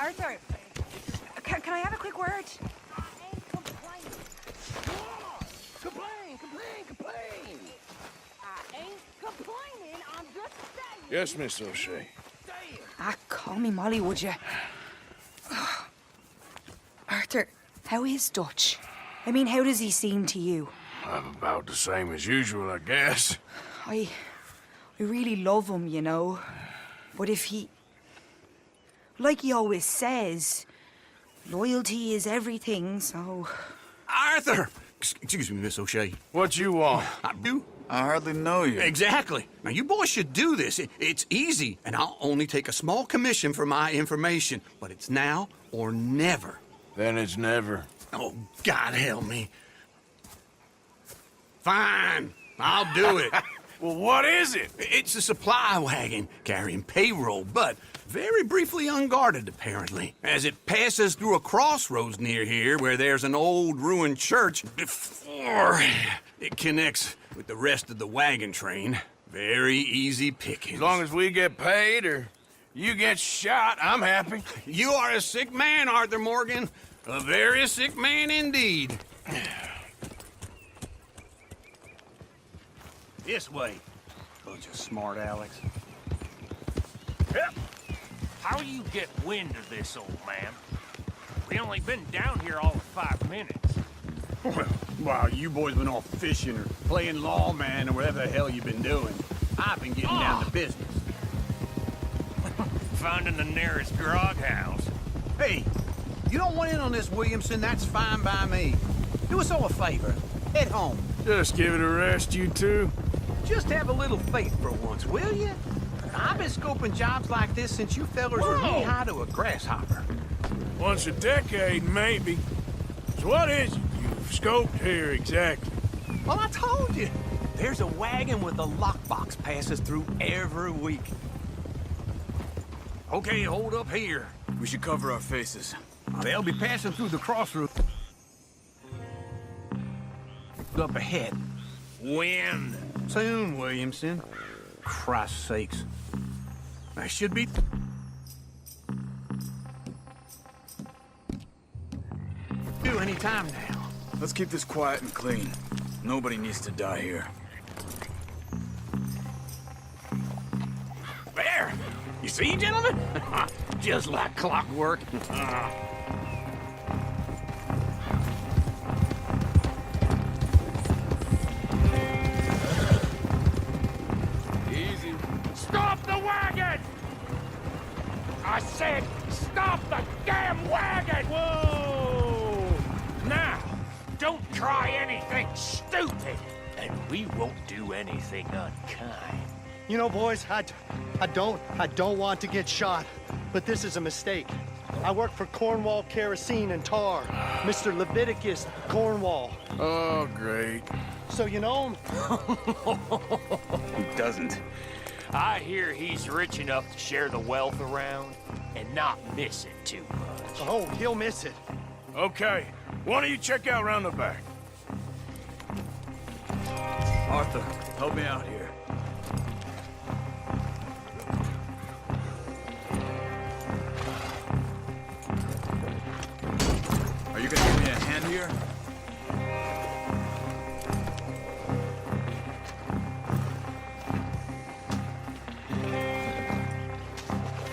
Arthur, can I have a quick word? Complain! I ain't complaining, I'm just saying. Yes, Miss O'Shea. Ah, call me Molly, would you? Arthur, how is Dutch? I mean, how does he seem to you? I'm about the same as usual, I guess. I really love him, you know. But if he... Like he always says, loyalty is everything, so... Arthur! Excuse me, Miss O'Shea. What you want? I do? I hardly know you. Exactly. Now, you boys should do this. It's easy, and I'll only take a small commission for my information. But it's now or never. Then it's never. Oh, God help me. Fine. I'll do it. Well, what is it? It's a supply wagon carrying payroll, but very briefly unguarded, apparently. As it passes through a crossroads near here where there's an old ruined church before it connects with the rest of the wagon train. Very easy pickings. As long as we get paid or you get shot, I'm happy. You are a sick man, Arthur Morgan. A very sick man indeed. This way. Bunch of smart Alex. Yep. How you get wind of this, old man? We only been down here all of 5 minutes. Well, while you boys been off fishing or playing lawman or whatever the hell you've been doing, I've been getting down to business. Finding the nearest grog house. Hey, you don't want in on this, Williamson, that's fine by me. Do us all a favor. Head home. Just give it a rest, you two. Just have a little faith for once, will you? I've been scoping jobs like this since you fellers were knee-high to a grasshopper. Once a decade, maybe. So what is it you've scoped here exactly? Well, I told you. There's a wagon with a lockbox passes through every week. Okay, hold up here. We should cover our faces. They'll be passing through the crossroads. Up ahead. When? Soon, Williamson. Christ's sakes. I should be... due any time now. Let's keep this quiet and clean. Nobody needs to die here. There! You see, gentlemen? Just like clockwork. Easy. Stop the wagon! I said, stop the damn wagon! Whoa! Now, don't try anything stupid, and we won't do anything unkind. You know, boys, I don't want to get shot, but this is a mistake. I work for Cornwall Kerosene and Tar, Mr. Leviticus Cornwall. Oh, great. So you know him? Who doesn't? I hear he's rich enough to share the wealth around and not miss it too much. Oh, he'll miss it. Okay, why don't you check out round the back? Arthur, help me out here. Are you gonna give me a hand here?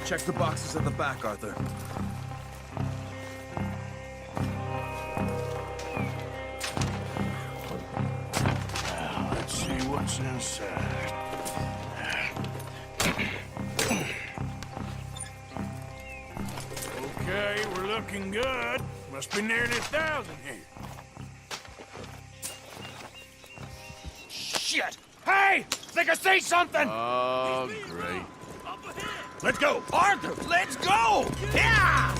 Check the boxes at the back, Arthur. Let's see what's inside. Okay, we're looking good. Must be nearly 1,000 here. Shit! Hey! Think I see something! Oh, great. Let's go! Arthur, let's go! Yeah!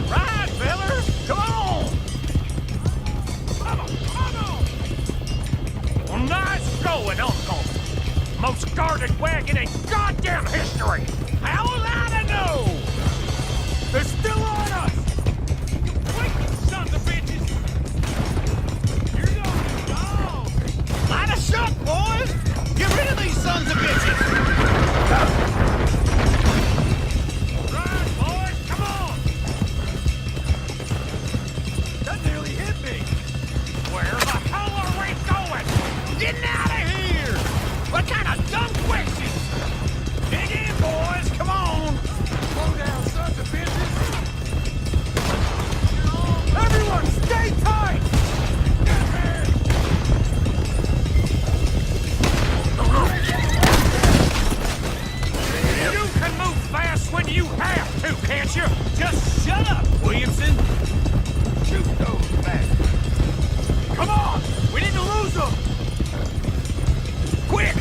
Right, fellas! Come on! Well, nice going, Uncle! Most guarded wagon in goddamn history! How was I to know? They're still on us! Quick, sons of bitches! You're going down! Line us shut, boys! Get rid of these sons of bitches! Run, boys, come on! That nearly hit me! Where the hell are we going? Getting out of here! What kind of dumb questions? Dig in, boys! Come on! Slow down, sons of bitches! Everyone, stay tight! You can move fast when you have to, can't you? Just shut up, Williamson! Shoot those bastards! Come on! We need to lose them! Quick!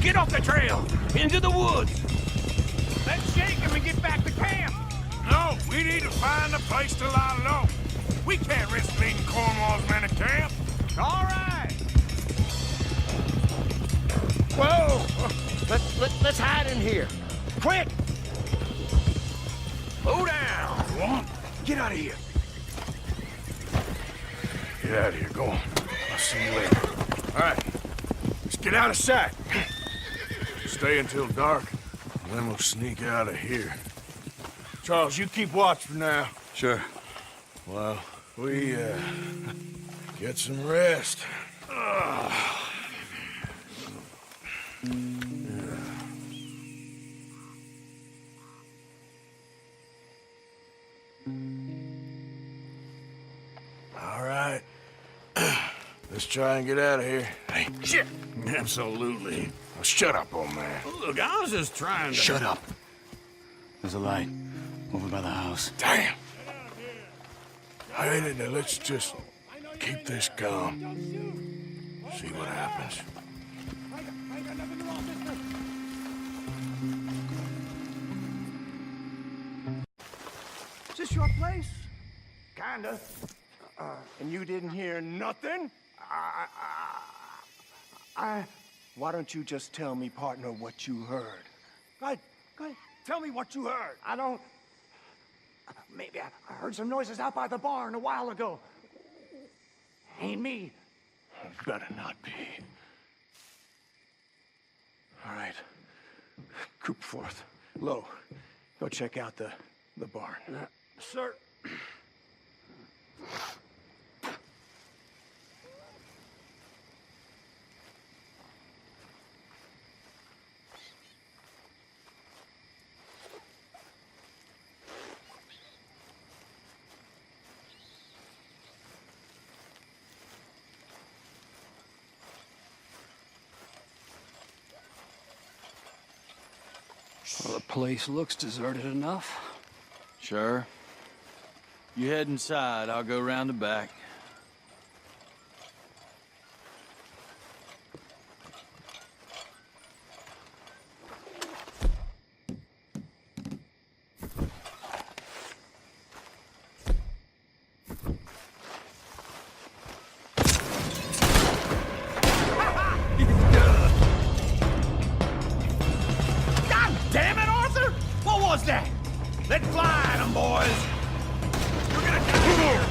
Get off the trail! Into the woods! Let's shake them and get back to camp! No, we need to find a place to lie low. We can't risk leading Cornwall's men to camp. All right! Whoa! Let's hide in here. Quick! Slow down. Go on. Get out of here. Get out of here. Go on. I'll see you later. All right. Let's get out of sight. Stay until dark, and then we'll sneak out of here. Charles, you keep watch for now. Sure. Well, we, get some rest. All right. Let's try and get out of here. Hey, shit! Absolutely. Now shut up, old man. Look, I was just trying to... Shut up. There's a light over by the house. Damn! Hey, let's just keep this calm. See what happens. Is this your place? Kinda. And you didn't hear nothing? Why don't you just tell me, partner, what you heard? Go ahead. Tell me what you heard. I don't... Maybe I heard some noises out by the barn a while ago. Ain't me. Better not be. All right. Coop forth. Low. Go check out the barn. Sir. Well, the place looks deserted enough. Sure. You head inside, I'll go round the back. Damn it, Arthur! What was that? Let's fly at 'em, boys! You're gonna die here!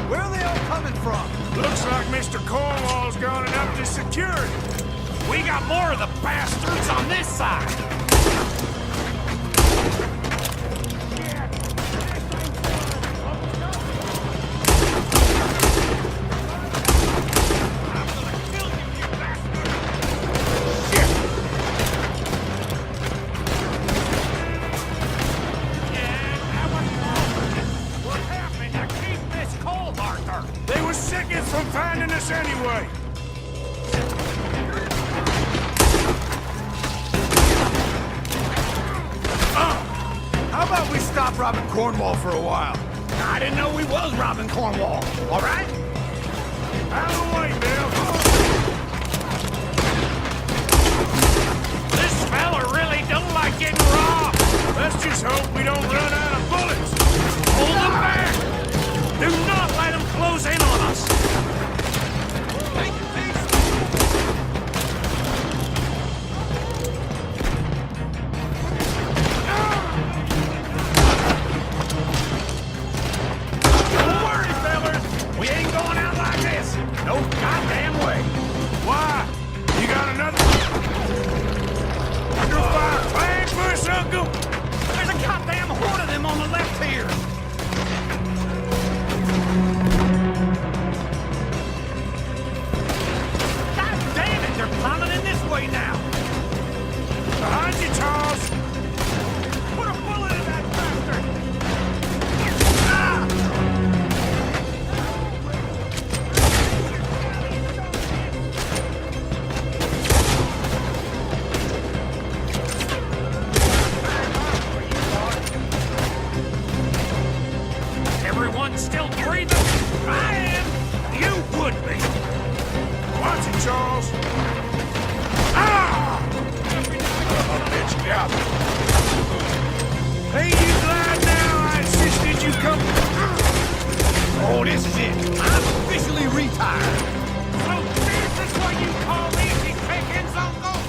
Where are they all coming from? Looks like Mr. Cornwall's gone and upped his security. We got more of the bastards on this side! They were seconds from finding us anyway. How about we stop robbing Cornwall for a while? I didn't know we was robbing Cornwall, all right? Out of the way, Bill. This fella really don't like getting robbed! Let's just hope we don't run out of bullets. Hold them back! Do not let them close in on us! on the left here. God damn it, they're plummeting this way now. Behind you, Charles! Put a bullet in that bastard! Ah! Everyone still breathing? I am! You would be! Watch it, Charles! Ah! Oh, bitch, yeah. Hey, you glad now I insisted you come? Oh, this is it! I'm officially retired! So this is what you call easy pickings, Uncle?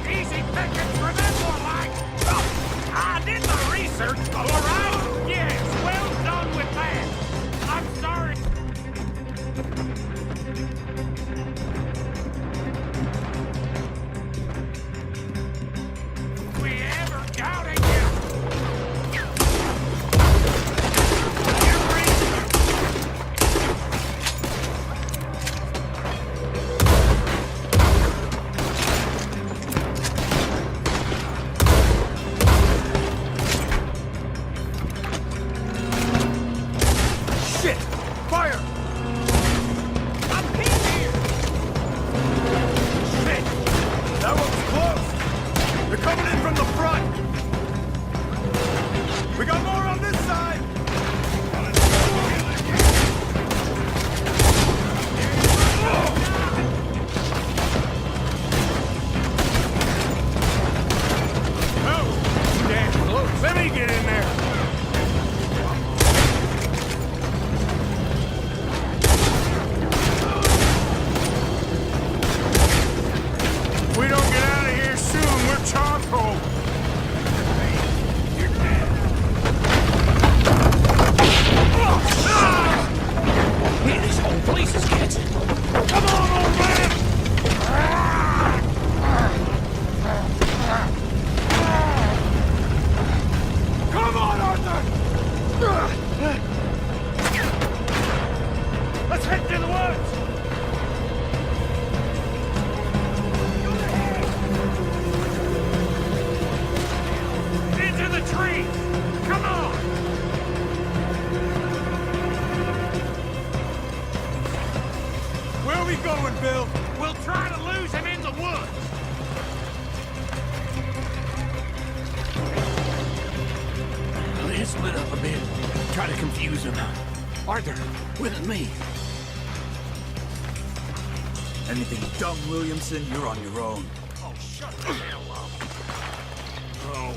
Easy pickings for them more like. Oh, I did the research, all right? Yes, well done with that. I'm sorry. We ever doubted you. Shit! Fire! I'm pinned here! Shit! That one was close! They're coming in from the front! We got more on this side! Oh! Damn close! Let me get in there! If we don't get out of here soon, we're charcoal! You're dead. Man, this whole place is catching. Come on, old man! Come on, Arthur! Let's head to the woods! Into the trees! Come on! Where are we going, Bill? We'll try to lose him in the woods! Let's split up a bit. Try to confuse him. Arthur, with me. Anything dumb, Williamson, you're on your own. Oh, shut the hell up! Oh.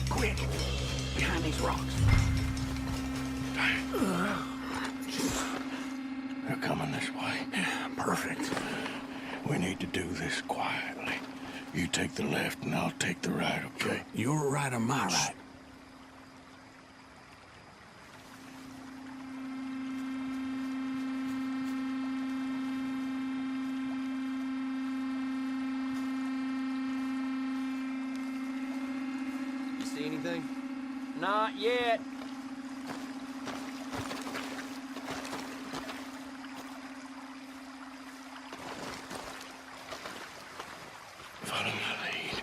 Quick! Behind these rocks. They're coming this way. Perfect. We need to do this quietly. You take the left and I'll take the right, okay? You're right or my right? You see anything? Not yet. Follow my lead.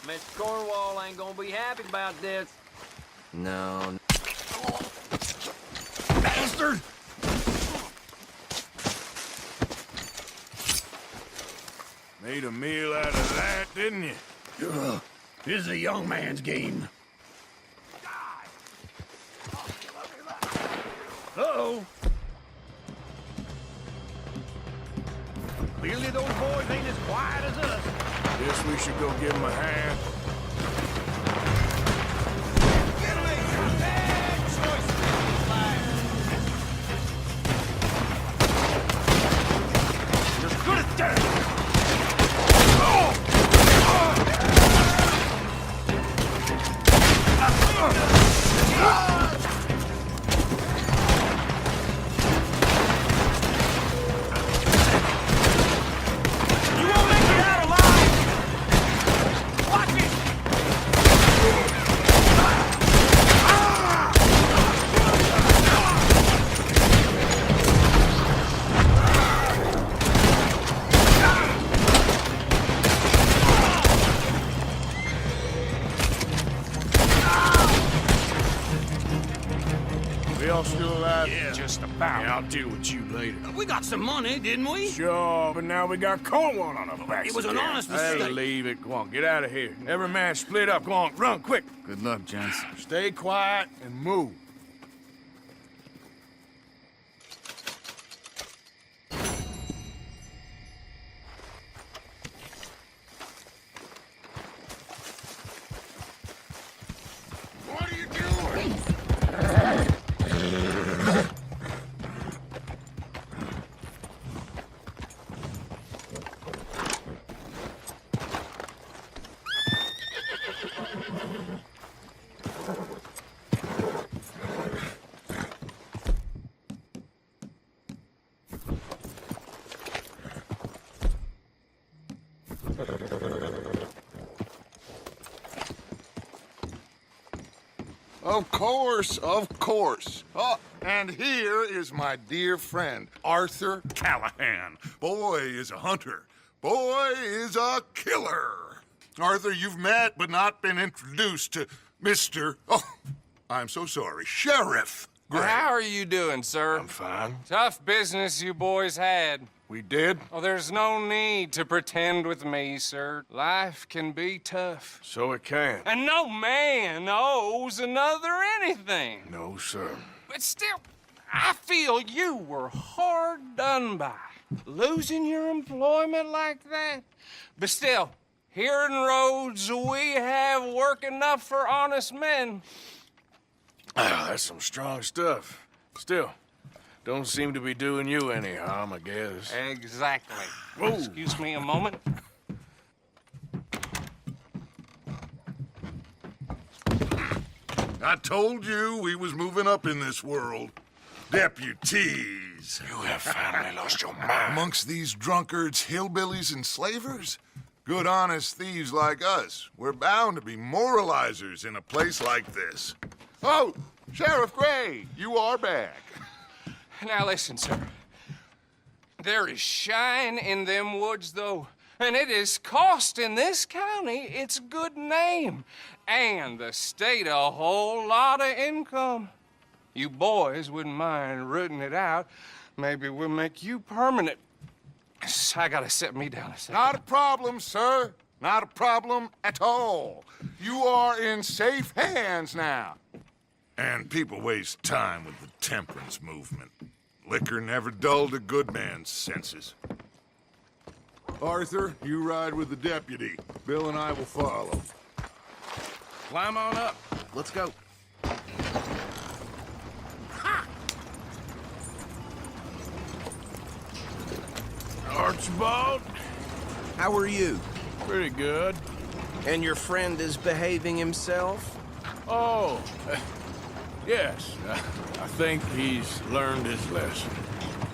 Mr. Cornwall ain't gonna be happy about this. No. Bastard! Made a meal out of that, didn't you? This is a young man's game. Uh-oh. Clearly those boys ain't as quiet as us. Guess we should go give him a hand. You're good at that. We all still alive? Yeah. Just about. Yeah, I'll deal with you later. We got some money, didn't we? Sure, but now we got Cornwall on our backs. It was an again. honest I'll mistake. leave it. Go on, get out of here. Every man split up. Go on, run, quick. Good luck, gents. Stay quiet and move. What are you doing? Of course, of course. Oh, and here is my dear friend, Arthur Callahan. Boy is a hunter. Boy is a killer. Arthur, you've met but not been introduced to Mr. Oh, I'm so sorry, Sheriff Gray. How are you doing, sir? I'm fine. Tough business you boys had. We did? Oh, there's no need to pretend with me, sir. Life can be tough. So it can. And no man owes another anything. No, sir. But still, I feel you were hard done by. Losing your employment like that. But still, here in Rhodes, we have work enough for honest men. Ah, that's some strong stuff. Still, don't seem to be doing you any harm, I guess. Exactly. Whoa. Excuse me a moment. I told you we was moving up in this world. Deputies. You have finally lost your mind. Amongst these drunkards, hillbillies, and slavers? Good, honest thieves like us. We're bound to be moralizers in a place like this. Oh, Sheriff Gray, you are back. Now listen, sir. There is shine in them woods, though, and it is costing this county its good name and the state a whole lot of income. You boys wouldn't mind rooting it out. Maybe we'll make you permanent. I gotta set me down a second. Not a problem, sir. Not a problem at all. You are in safe hands now. And people waste time with the temperance movement. Liquor never dulled a good man's senses. Arthur, you ride with the deputy. Bill and I will follow. Climb on up. Let's go. Archibald? How are you? Pretty good. And your friend is behaving himself? Oh, yes. I think he's learned his lesson.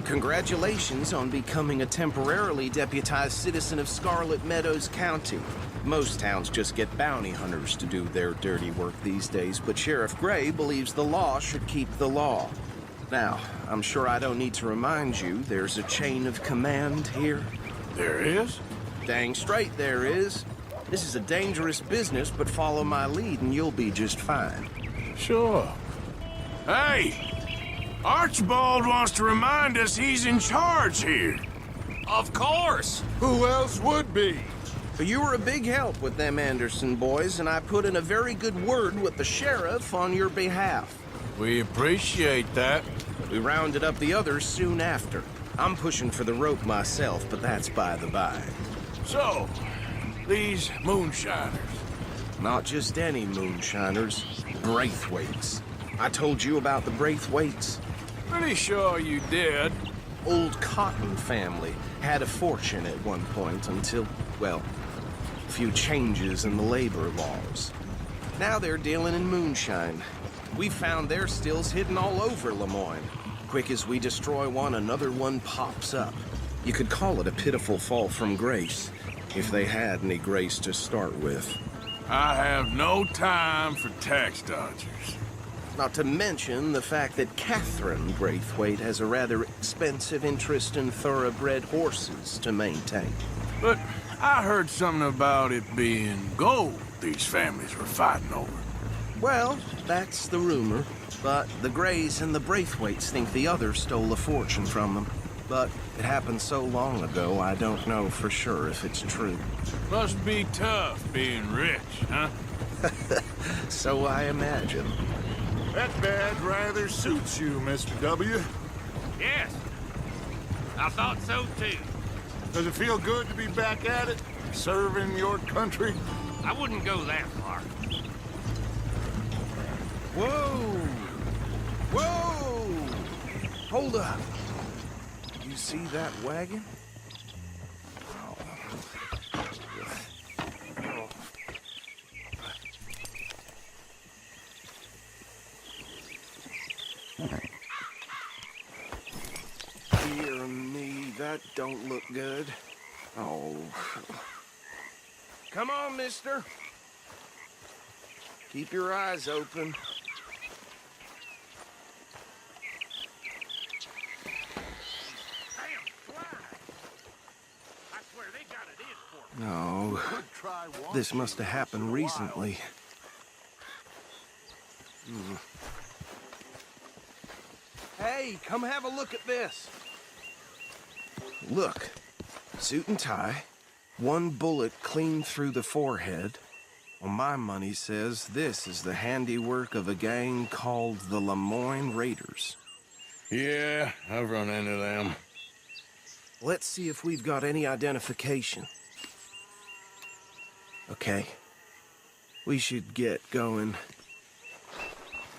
Congratulations on becoming a temporarily deputized citizen of Scarlet Meadows County. Most towns just get bounty hunters to do their dirty work these days, but Sheriff Gray believes the law should keep the law. Now, I'm sure I don't need to remind you there's a chain of command here. There is? Dang straight there is. This is a dangerous business, but follow my lead and you'll be just fine. Sure. Hey! Archibald wants to remind us he's in charge here. Of course! Who else would be? But you were a big help with them Anderson boys, and I put in a very good word with the sheriff on your behalf. We appreciate that. We rounded up the others soon after. I'm pushing for the rope myself, but that's by the by. So, these moonshiners. Not just any moonshiners, Braithwaites. I told you about the Braithwaites. Pretty sure you did. Old Cotton family had a fortune at one point until, well, a few changes in the labor laws. Now they're dealing in moonshine. We found their stills hidden all over Lemoyne. Quick as we destroy one, another one pops up. You could call it a pitiful fall from grace, if they had any grace to start with. I have no time for tax dodgers. Not to mention the fact that Catherine Braithwaite has a rather expensive interest in thoroughbred horses to maintain. But I heard something about it being gold these families were fighting over. Well, that's the rumor. But the Greys and the Braithwaites think the others stole a fortune from them. But it happened so long ago, I don't know for sure if it's true. Must be tough being rich, huh? So I imagine. That badge rather suits you, Mr. W. Yes. I thought so, too. Does it feel good to be back at it? Serving your country? I wouldn't go that far. Whoa! Whoa! Hold up. You see that wagon? Dear me, that don't look good. Oh. Come on, mister. Keep your eyes open. No, this must have happened recently. Hey, come have a look at this. Look, suit and tie, one bullet clean through the forehead. Well, my money says this is the handiwork of a gang called the Lemoyne Raiders. Yeah, I've run into them. Let's see if we've got any identification. Okay. We should get going.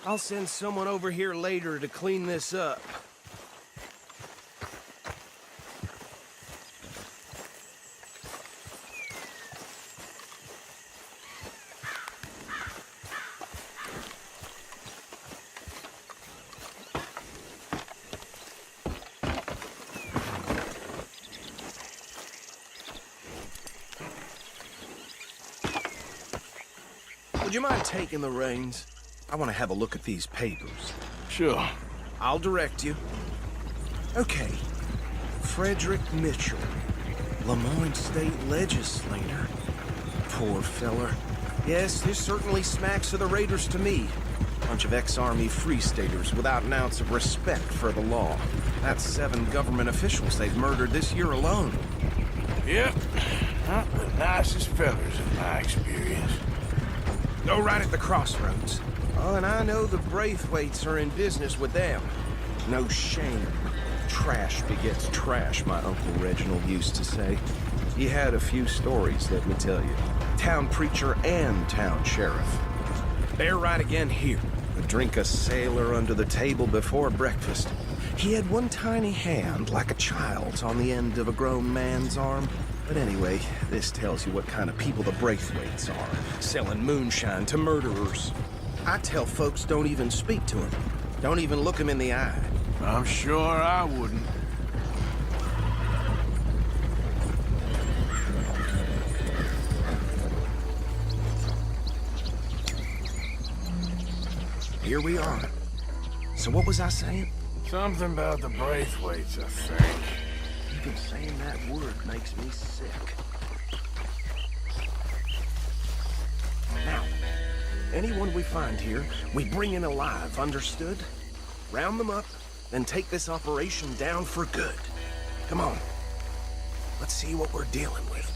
I'll send someone over here later to clean this up. Would you mind taking the reins? I want to have a look at these papers. Sure. I'll direct you. Okay. Frederick Mitchell, Lemoyne State Legislator. Poor feller. Yes, this certainly smacks of the Raiders to me. Bunch of ex-Army Free Staters without an ounce of respect for the law. That's 7 government officials they've murdered this year alone. Yep. Not the nicest fellas in my experience. Go right at the crossroads. Oh, and I know the Braithwaites are in business with them. No shame. Trash begets trash, my Uncle Reginald used to say. He had a few stories, let me tell you. Town preacher and town sheriff. They're right again here. Drink a sailor under the table before breakfast. He had one tiny hand, like a child's, on the end of a grown man's arm. But anyway, this tells you what kind of people the Braithwaites are, selling moonshine to murderers. I tell folks don't even speak to them. Don't even look them in the eye. I'm sure I wouldn't. Here we are. So what was I saying? Something about the Braithwaites, I think. Even saying that word makes me sick. Now, anyone we find here, we bring in alive, understood? Round them up, then take this operation down for good. Come on. Let's see what we're dealing with.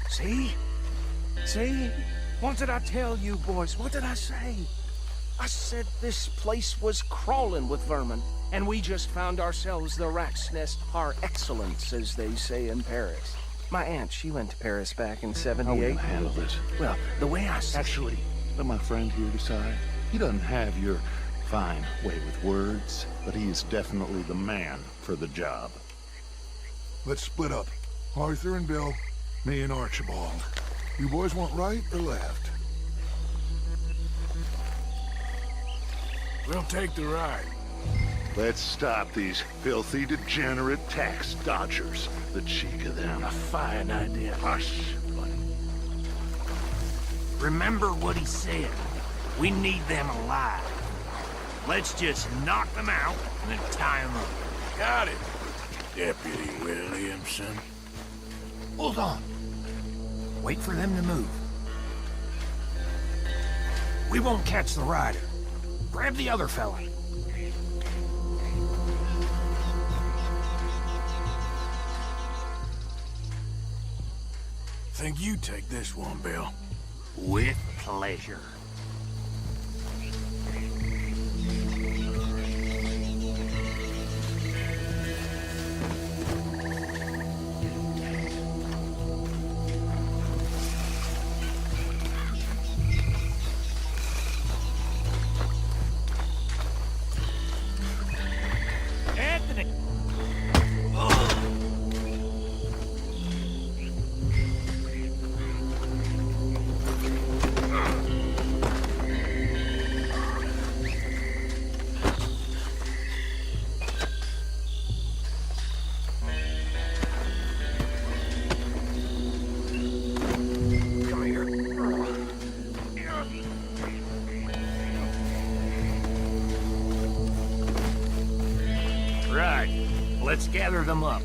See? See? What did I tell you, boys? What did I say? I said this place was crawling with vermin, and we just found ourselves the rat's nest par excellence, as they say in Paris. My aunt, she went to Paris back in '78. How will you handle this? Well, the way I see Actually, let my friend here decide. He doesn't have your fine way with words, but he is definitely the man for the job. Let's split up. Arthur and Bill, me and Archibald. You boys want right or left? We'll take the right. Let's stop these filthy, degenerate tax dodgers. The cheek of them. A fine idea. Hush, buddy. Remember what he said. We need them alive. Let's just knock them out and then tie them up. Got it, Deputy Williamson. Hold on. Wait for them to move. We won't catch the rider. Grab the other fella. Think you take this one, Bill. With pleasure. Anthony! Right. Let's gather them up.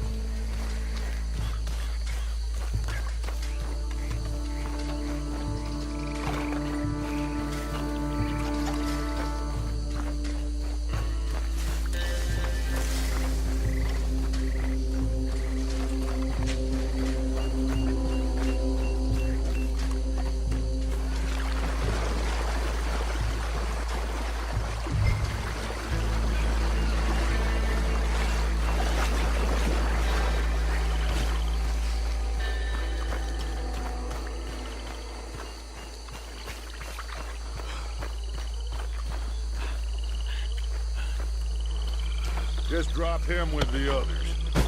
Just drop him with the others. I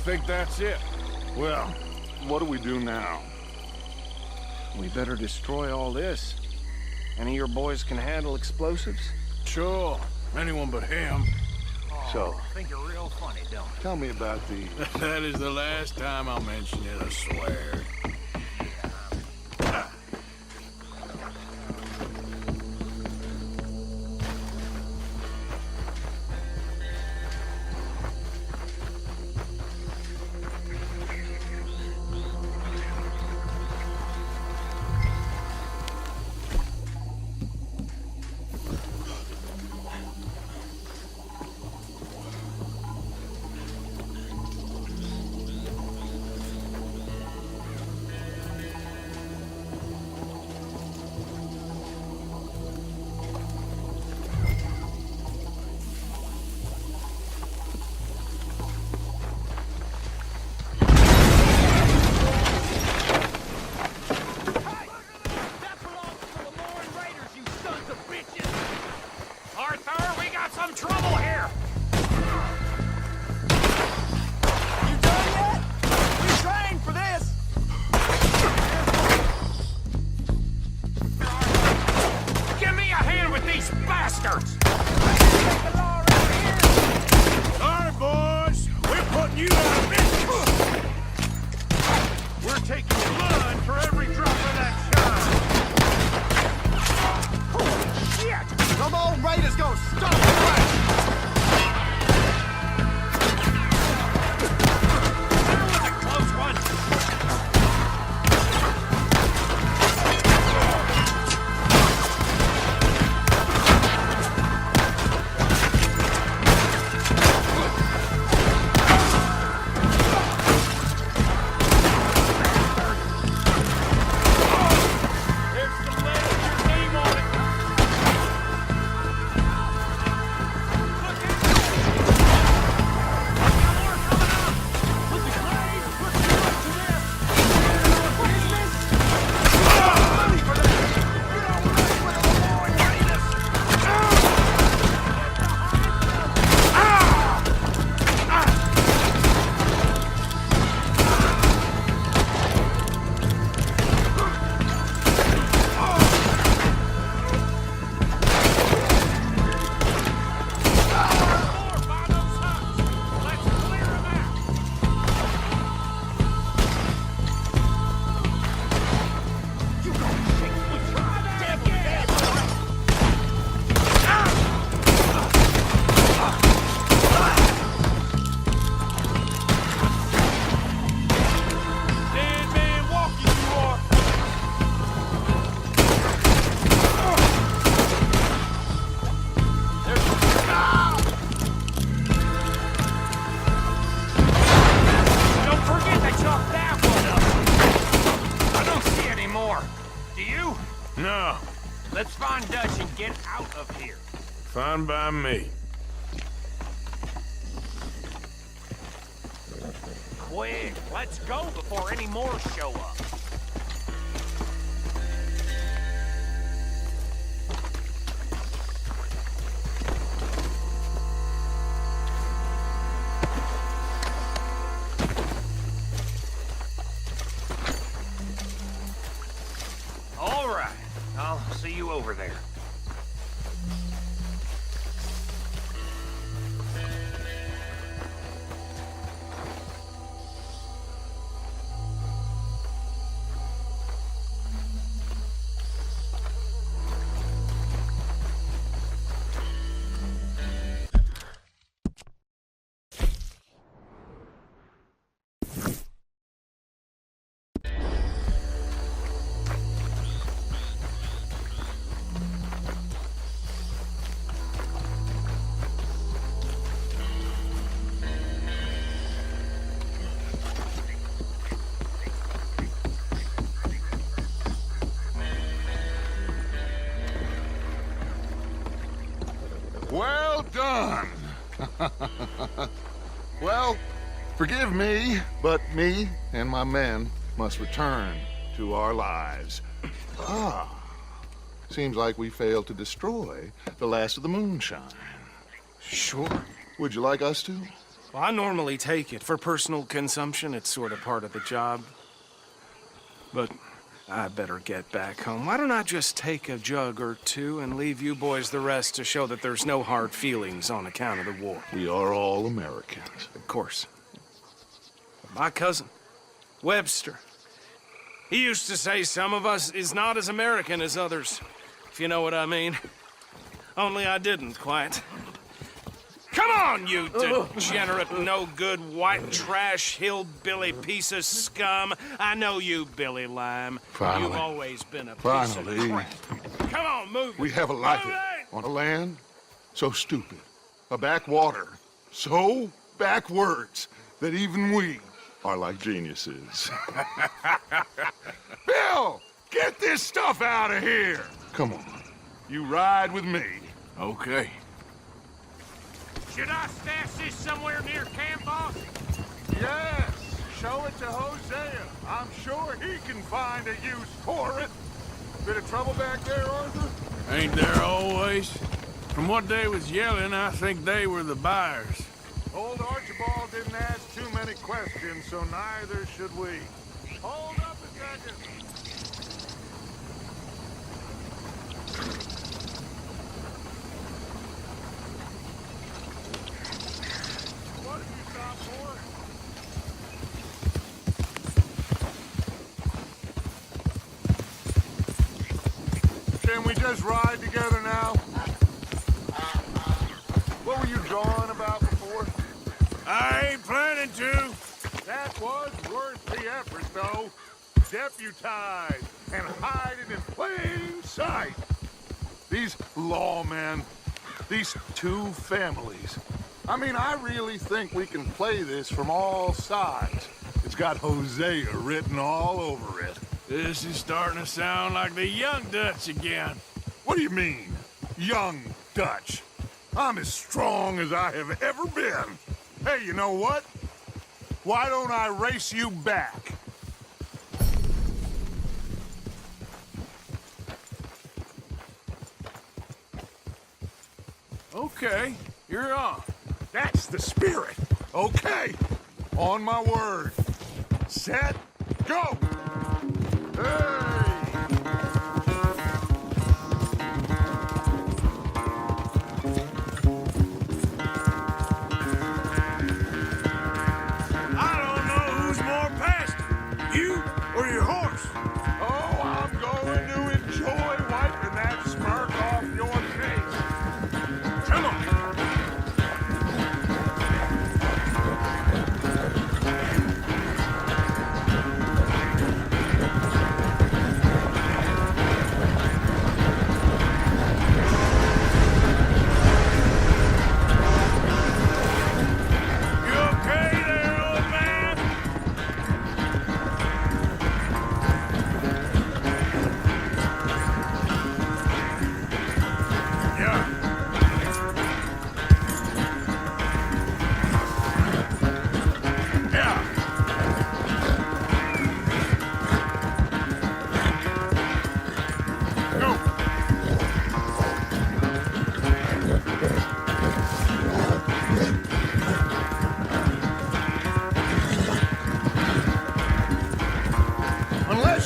think that's it. Well, what do we do now? We better destroy all this. Any of your boys can handle explosives? Sure. Anyone but him. So, Think you're real funny, don't you? tell me about the... That is the last time I'll mention it, I swear. Fine by me. Quick, let's go before any more show up. All right, I'll see you over there. Well done. Well, forgive me, but me and my men must return to our lives. Seems like we failed to destroy the last of the moonshine. Sure. Would you like us to? Well, I normally take it. For personal consumption, it's sort of part of the job. But I better get back home. Why don't I just take a jug or two and leave you boys the rest to show that there's no hard feelings on account of the war? We are all Americans. Of course. My cousin, Webster, he used to say some of us is not as American as others, if you know what I mean. Only I didn't quite. Come on, you degenerate, no-good, white trash, hillbilly piece of scum. I know you, Billy Lime. Finally. You've always been a piece of crap. Come on, move it. We have a life Move it! on a land so stupid, a backwater so backwards that even we are like geniuses. Bill, get this stuff out of here. Come on, you ride with me. Okay. Should I stash this somewhere near camp, boss? Yes, show it to Hosea. I'm sure he can find a use for it. Bit of trouble back there, Arthur? Ain't there always? From what they was yelling, I think they were the buyers. Old Archibald didn't ask too many questions, so neither should we. Hold up a second. What did you stop for? Can we just ride together now? What were you drawing about before? I ain't planning to. That was worth the effort, though. Deputized and hiding in plain sight. These lawmen, these two families. I mean, I really think we can play this from all sides. It's got Hosea written all over it. This is starting to sound like the young Dutch again. What do you mean, young Dutch? I'm as strong as I have ever been. Hey, you know what? Why don't I race you back? Okay, you're on. That's the spirit. Okay, on my word. Set, go! Hey! Oh, I'm going to enjoy wiping that smirk off your face. Come on.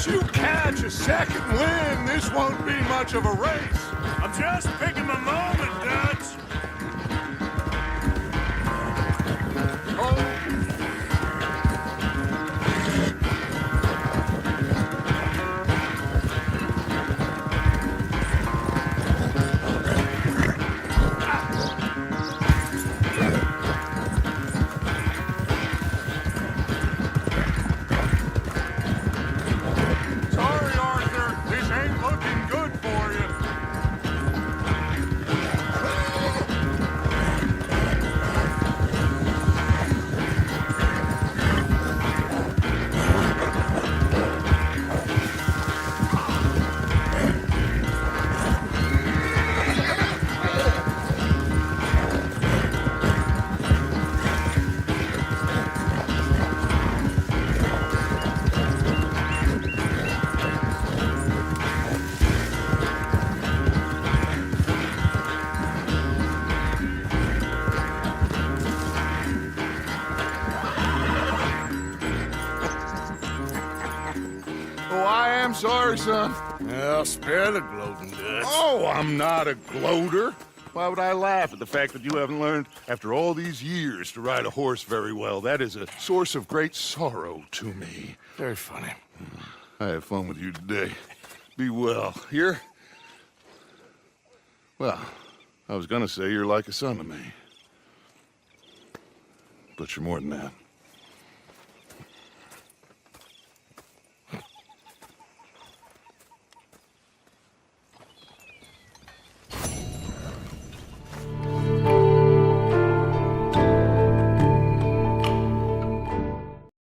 Once you catch a second wind, this won't be much of a race. I'm just picking my moment, Dutch. Sorry, Arthur. This ain't looking good for you. Oh, I am sorry, son. Well, spare the gloating, Dutch. Oh, I'm not a gloater. Why would I laugh at the fact that you haven't learned, after all these years, to ride a horse very well? That is a source of great sorrow to me. Very funny. I had fun with you today. Be well. Here? Well, I was gonna say you're like a son to me. But you're more than that.